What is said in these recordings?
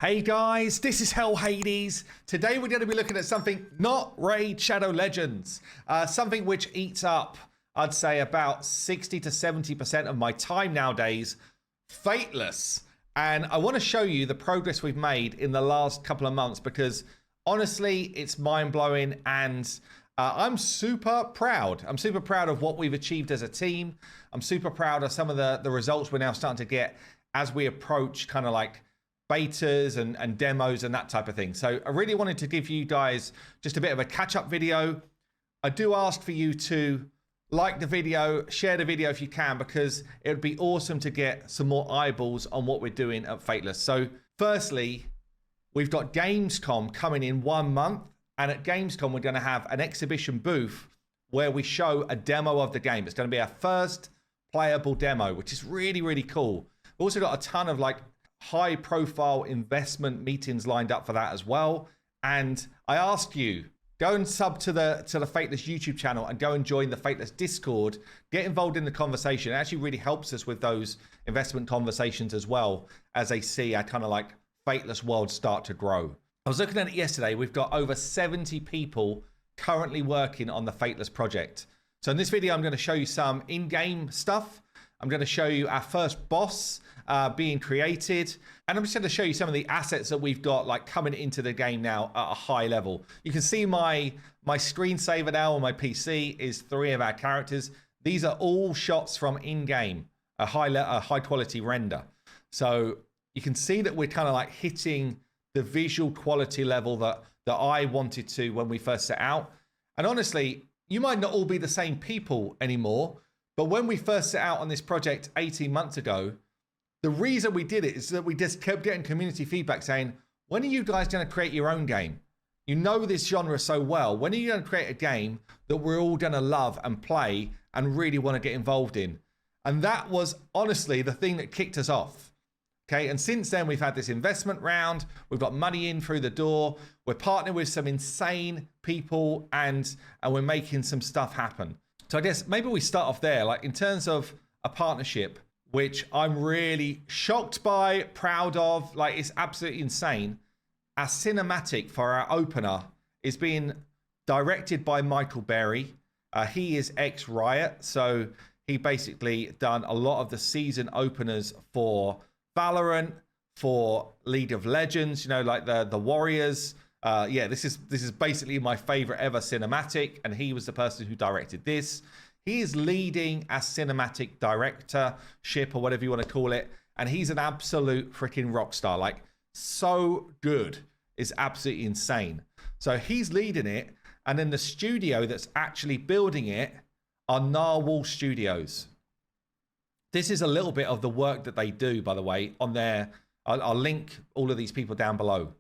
Hey guys, this is Hell Hades. Today we're going to be looking at something not Raid Shadow Legends. Something which eats up, I'd say, about 60 to 70% of my time nowadays. Fateless. And I want to show you the progress we've made in the last couple of months because honestly, it's mind-blowing and I'm super proud. I'm super proud of what we've achieved as a team. I'm super proud of some of the results we're now starting to get as we approach kind of like betas and demos and that type of thing. So I really wanted to give you guys just a bit of a catch-up video. I do ask for you to like the video, share the video if you can, because it would be awesome to get some more eyeballs on what we're doing at Fateless. So firstly, we've got Gamescom coming in 1 month, and at Gamescom we're going to have an exhibition booth where we show a demo of the game. It's going to be our first playable demo, which is really, really cool. We've also got a ton of like high profile investment meetings lined up for that as well. And I ask you, go and sub to the Fateless YouTube channel and go and join the Fateless Discord. Get involved in the conversation. It actually really helps us with those investment conversations as well as they see our kind of like Fateless world start to grow. I was looking at it yesterday. We've got over 70 people currently working on the Fateless project. So in this video, I'm going to show you some in-game stuff. I'm going to show you our first boss being created, and I'm just going to show you some of the assets that we've got like coming into the game now at a high level. You can see my screensaver now on my PC is 3 of our characters. These are all shots from in-game, a high quality render. So you can see that we're kind of like hitting the visual quality level that I wanted to when we first set out. And honestly, you might not all be the same people anymore, but when we first set out on this project 18 months ago, the reason we did it is that we just kept getting community feedback saying, when are you guys going to create your own game? You know this genre so well. When are you going to create a game that we're all going to love and play and really want to get involved in? And that was honestly the thing that kicked us off. Okay, and since then we've had this investment round. We've got money in through the door. We're partnering with some insane people and we're making some stuff happen. So I guess maybe we start off there, like in terms of a partnership, which I'm really shocked by, proud of, like it's absolutely insane. Our cinematic for our opener is being directed by Michael Berry. He is ex-Riot, so he basically done a lot of the season openers for Valorant, for League of Legends, you know, like the Warriors. Yeah, this is basically my favorite ever cinematic, and he was the person who directed this. He is leading as cinematic directorship or whatever you want to call it, and he's an absolute freaking rock star. Like, so good. It's absolutely insane. So he's leading it, and then the studio that's actually building it are Narwhal Studios. This is a little bit of the work that they do, by the way, on their... I'll link all of these people down below.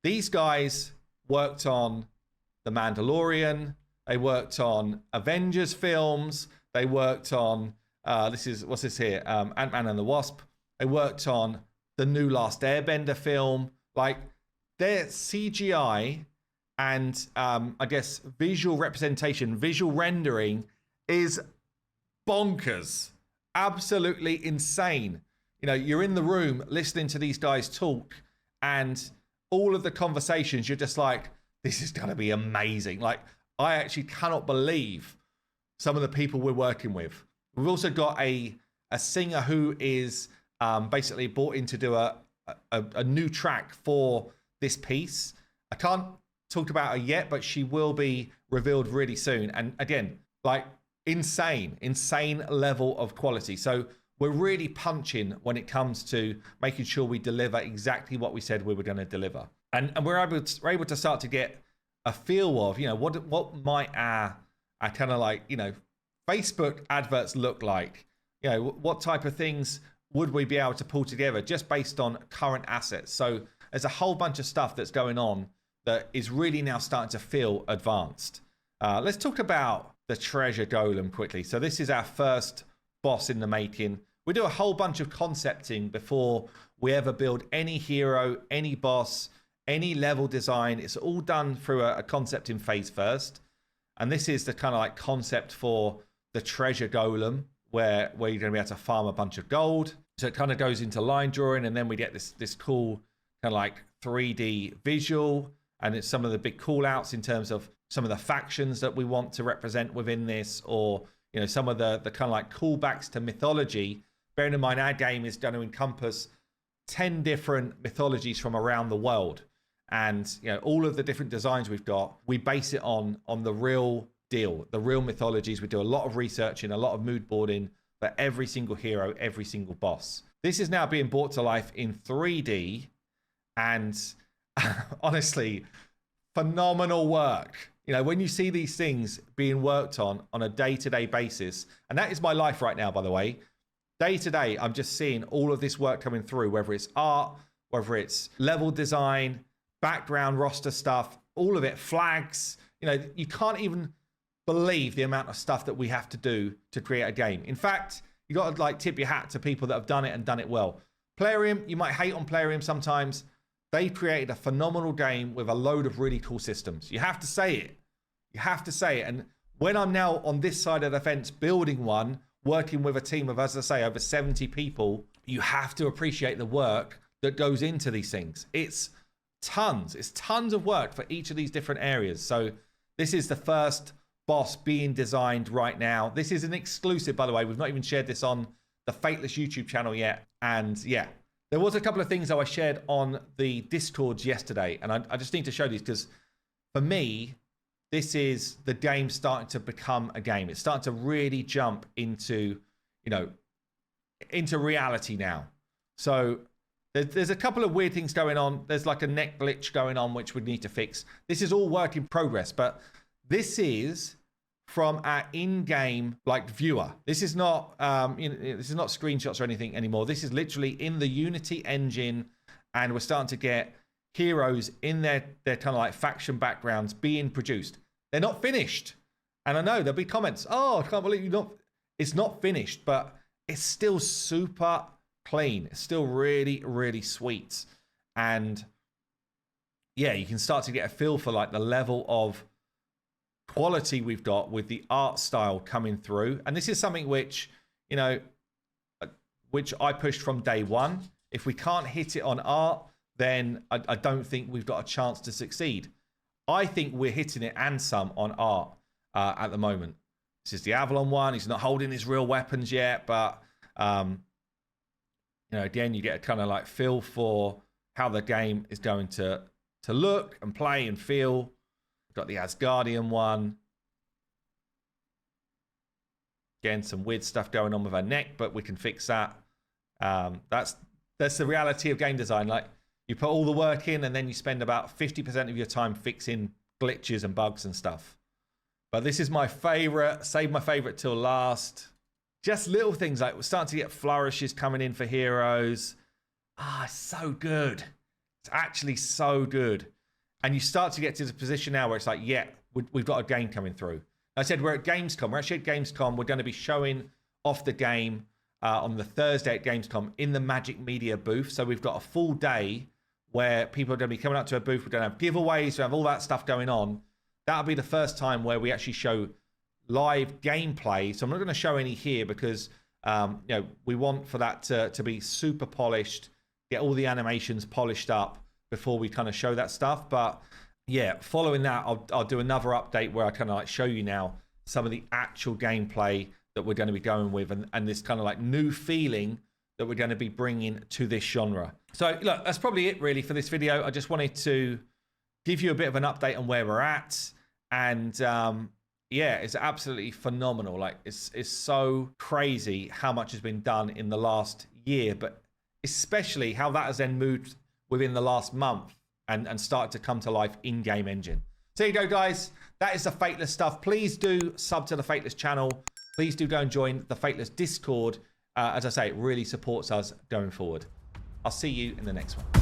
These guys worked on The Mandalorian. They worked on Avengers films. They worked on, what's this here? Ant-Man and the Wasp. They worked on the new Last Airbender film. Like, their CGI and, I guess, visual representation, visual rendering is bonkers. Absolutely insane. You know, you're in the room listening to these guys talk, and all of the conversations, you're just like, this is going to be amazing. Like, I actually cannot believe some of the people we're working with. We've also got a singer who is basically brought in to do a new track for this piece. I can't talk about her yet, but she will be revealed really soon. And again, like insane level of quality. So we're really punching when it comes to making sure we deliver exactly what we said we were going to deliver. And we're able to start to get a feel of, you know, what might our kind of like, you know, Facebook adverts look like? You know, what type of things would we be able to pull together just based on current assets? So there's a whole bunch of stuff that's going on that is really now starting to feel advanced. Let's talk about the treasure golem quickly. So this is our first boss in the making. We do a whole bunch of concepting before we ever build any hero, any boss, any level design. It's all done through a concepting phase first. And this is the kind of like concept for the treasure golem, where you're going to be able to farm a bunch of gold. So it kind of goes into line drawing, and then we get this cool kind of like 3D visual, and it's some of the big call outs in terms of some of the factions that we want to represent within this, or you know, some of the kind of like callbacks to mythology. Bearing in mind our game is going to encompass 10 different mythologies from around the world, and you know, all of the different designs we've got, we base it on the real deal, the real mythologies. We do a lot of research and a lot of mood boarding for every single hero, every single boss. This is now being brought to life in 3D, and honestly, phenomenal work. You know, when you see these things being worked on a day-to-day basis, and that is my life right now, by the way. Day to day, I'm just seeing all of this work coming through, whether it's art, whether it's level design, background roster stuff, all of it, flags. You know, you can't even believe the amount of stuff that we have to do to create a game. In fact, you got to like tip your hat to people that have done it and done it well. Plarium, you might hate on Plarium sometimes. They created a phenomenal game with a load of really cool systems. You have to say it. You have to say it. And when I'm now on this side of the fence building one, working with a team of, as I say, over 70 people, you have to appreciate the work that goes into these things. It's tons of work for each of these different areas. So this is the first boss being designed right now. This is an exclusive, by the way. We've not even shared this on the Fateless YouTube channel yet. And yeah, there was a couple of things that I shared on the Discords yesterday, and I just need to show these because for me, this is the game starting to become a game. It's starting to really jump into, you know, into reality now. So there's a couple of weird things going on. There's like a neck glitch going on, which we need to fix. This is all work in progress, but this is from our in-game like viewer. This is not, you know, this is not screenshots or anything anymore. This is literally in the Unity engine, and we're starting to get heroes in their kind of like faction backgrounds being produced. They're not finished. And I know there'll be comments, oh, I can't believe you not. It's not finished, but it's still super clean. It's still really, really sweet. And yeah, you can start to get a feel for like the level of quality we've got with the art style coming through. And this is something which, you know, which I pushed from day one. If we can't hit it on art, then I don't think we've got a chance to succeed. I think we're hitting it and some on art at the moment. This is the Avalon one. He's not holding his real weapons yet, but you know, again, you get a kind of like feel for how the game is going to look and play and feel. Got the Asgardian one. Again, some weird stuff going on with her neck, but we can fix that. That's the reality of game design. Like, you put all the work in and then you spend about 50% of your time fixing glitches and bugs and stuff. But this is my favorite. Save my favorite till last. Just little things like we're starting to get flourishes coming in for heroes. It's so good. It's actually so good. And you start to get to the position now where it's like, yeah, we've got a game coming through. I said we're at Gamescom. We're actually at Gamescom. We're going to be showing off the game on the Thursday at Gamescom in the Magic Media booth. So we've got a full day where people are going to be coming up to a booth. We're going to have giveaways. We have all that stuff going on. That'll be the first time where we actually show live gameplay. So I'm not going to show any here because you know, we want for that to be super polished, get all the animations polished up before we kind of show that stuff. But yeah, following that, I'll do another update where I kind of like show you now some of the actual gameplay that we're going to be going with, and this kind of like new feeling that we're going to be bringing to this genre. So look, that's probably it really for this video. I just wanted to give you a bit of an update on where we're at. And yeah, it's absolutely phenomenal. Like it's so crazy how much has been done in the last year, but especially how that has then moved within the last month and started to come to life in-game engine. So there you go, guys. That is the Fateless stuff. Please do sub to the Fateless channel. Please do go and join the Fateless Discord. As I say, it really supports us going forward. I'll see you in the next one.